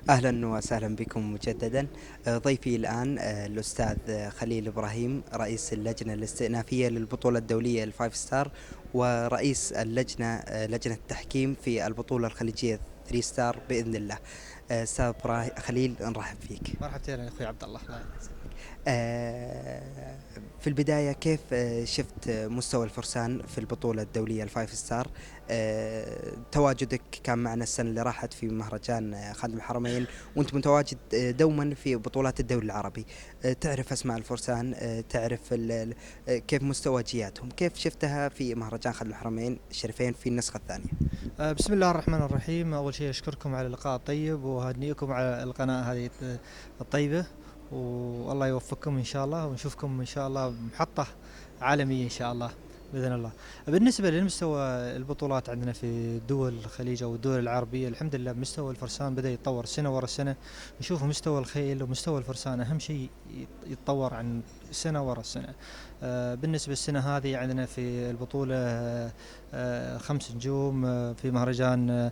أهلا وسهلا بكم مجددا. ضيفي الآن الأستاذ خليل إبراهيم، رئيس اللجنة الاستئنافية للبطولة الدولية الفايف ستار، ورئيس اللجنة لجنة التحكيم في البطولة الخليجية 3 ستار بإذن الله. أستاذ خليل، نرحب فيك. مرحبتين يا اخوي عبد الله، الله يسلمك. آه، في البداية، كيف شفت مستوى الفرسان في البطولة الدولية الفايف ستار؟ تواجدك كان معنا السنة اللي راحت في مهرجان خادم الحرمين، وانت متواجد دوما في بطولات الدوري العربي. تعرف اسماء الفرسان، تعرف كيف مستوى كيف شفتها في مهرجان خادم الحرمين الشريفين في النسخة الثانية؟ بسم الله الرحمن الرحيم. اول شيء اشكركم على اللقاء الطيب وهنيئكم على القناة هذه الطيبة، والله يوفقكم ان شاء الله، ونشوفكم ان شاء الله محطة عالمية ان شاء الله باذن الله. بالنسبة لمستوى البطولات عندنا في دول الخليج او الدول العربية، الحمد لله مستوى الفرسان بدأ يتطور سنة ورا سنة. نشوف مستوى الخيل ومستوى الفرسان اهم شيء يتطور عن سنة ورا سنة. بالنسبة السنة هذه عندنا في البطولة 5 نجوم في مهرجان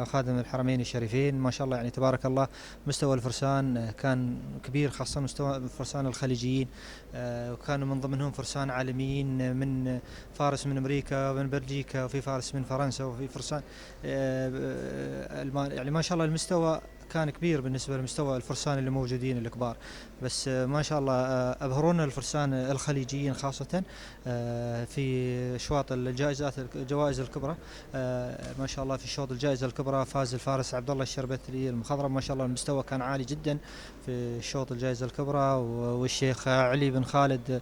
خادم الحرمين الشريفين، ما شاء الله يعني تبارك الله. مستوى الفرسان كان كبير، خاصة مستوى الفرسان الخليجيين، وكانوا من ضمنهم فرسان عالميين، من فارس من أمريكا ومن بلجيكا، وفي فارس من فرنسا، وفي فرسان يعني ما شاء الله المستوى كان كبير بالنسبة لمستوى الفرسان اللي موجودين الكبار. بس ما شاء الله أبهرونا الفرسان الخليجيين خاصة في أشواط الجوائز الكبرى. ما شاء الله في شوط الجائزة الكبرى فاز الفارس عبد الله الشربتري المخضرم، ما شاء الله المستوى كان عالي جدا في شوط الجائزة الكبرى. والشيخ علي بن خالد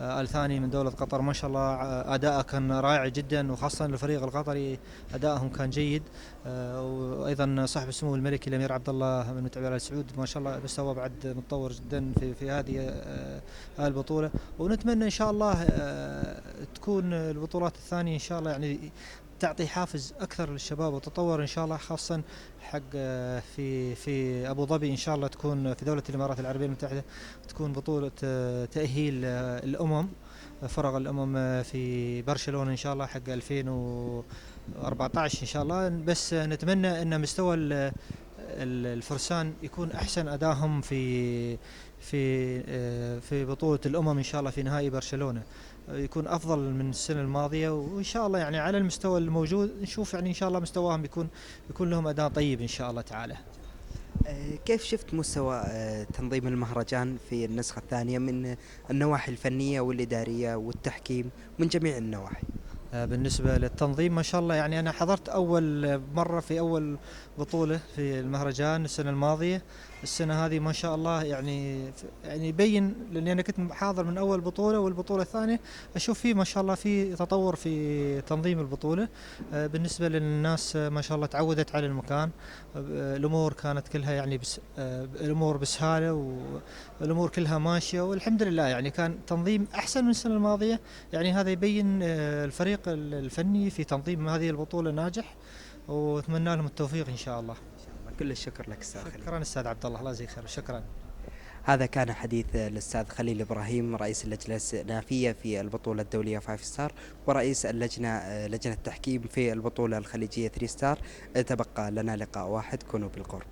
الثاني من دولة قطر، ما شاء الله أداءه كان رائع جدا، وخاصة الفريق القطري أدائهم كان جيد. وأيضا صاحب السمو الملكي الأمير عبد الله بن متعب آل سعود، ما شاء الله مستوى بعد متطور جدا في هذه البطولة. ونتمنى إن شاء الله تكون البطولات الثانية إن شاء الله يعني تعطي حافز أكثر للشباب وتطور إن شاء الله، خاصة حق في أبو ظبي إن شاء الله، تكون في دولة الإمارات العربية المتحدة، تكون بطولة تأهيل الأمم، فرق الأمم في برشلونة إن شاء الله حق 2014 إن شاء الله. بس نتمنى أن مستوى الفرسان يكون أحسن أدائهم في بطولة الأمم إن شاء الله في نهائي برشلونة، يكون أفضل من السنة الماضية. وإن شاء الله يعني على المستوى الموجود نشوف يعني إن شاء الله مستواهم يكون لهم أداء طيب إن شاء الله تعالى. كيف شفت مستوى تنظيم المهرجان في النسخة الثانية من النواحي الفنية والإدارية والتحكيم، من جميع النواحي؟ بالنسبة للتنظيم ما شاء الله يعني أنا حضرت أول مرة في أول بطولة في المهرجان السنة الماضية. السنة هذه ما شاء الله يعني يبين، لأني أنا كنت حاضر من أول بطولة والبطولة الثانية، أشوف فيه ما شاء الله في تطور في تنظيم البطولة. بالنسبة للناس ما شاء الله تعودت على المكان. الأمور كانت كلها يعني الأمور بسهالة، والأمور كلها ماشية والحمد لله. يعني كان تنظيم أحسن من السنة الماضية، يعني هذا يبين الفريق الفني في تنظيم هذه البطولة ناجح، واتمنى لهم التوفيق ان شاء الله. كل الشكر لك أستاذ خليل. شكرا استاذ عبد الله، الله يجزيك خير، شكرا. هذا كان حديث الأستاذ خليل إبراهيم، رئيس اللجنة الاستئنافية في البطولة الدولية 5 ستار، ورئيس لجنة التحكيم في البطولة الخليجية 3 ستار. تبقى لنا لقاء واحد، كونوا بالقرب.